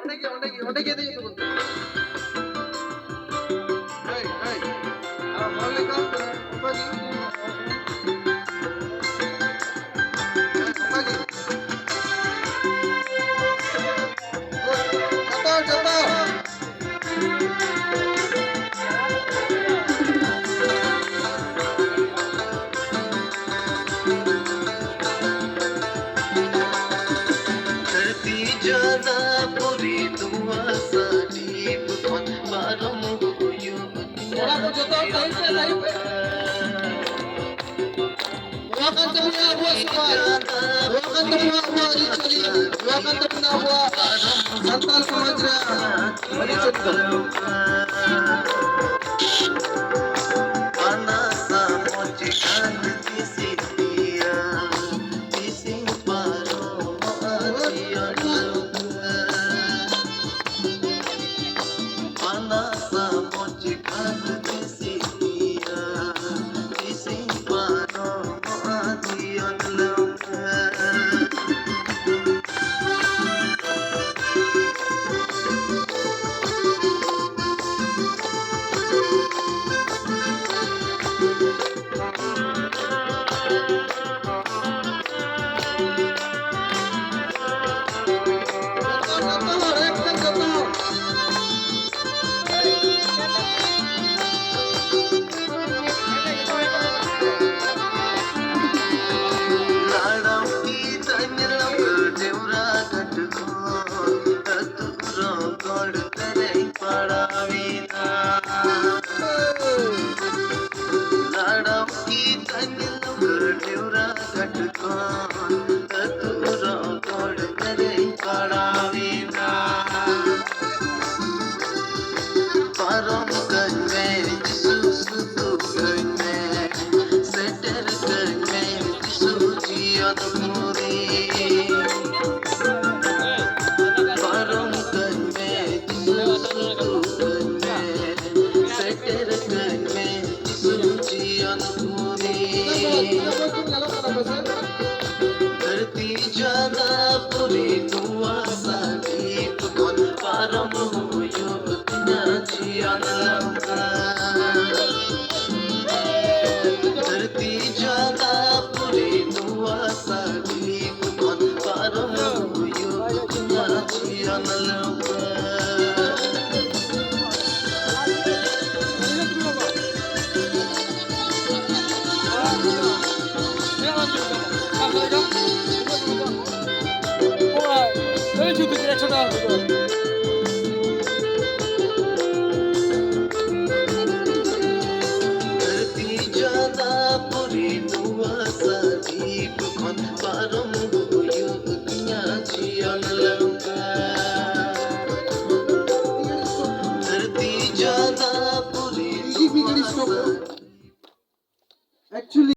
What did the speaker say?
অনেকে দিয়ে বলতে এই এই বললে কাম বাজি বাজি যত धरती ज्यादा पूरी दुआ साडी बुखन बारम हुयो थोड़ा तो जतो सही से Wakan punya buah suara, wakan punya buah licuri, wakan punya buah santal samudra, licuri. Panasa mochi kan kisiya kising paro maatiya Panasa mochi kan kisiya kising paro maatiya धरती ज्यादा पूरी दुआ साडी बुखन बारम हुयो धरती ज्यादा पूरी दुआ साडी बुखन बारम हुयो धरती ज्यादा पूरी दुआ साडी बुखन बारम हुयो धरती ज्यादा पूरी दुआ साडी Actually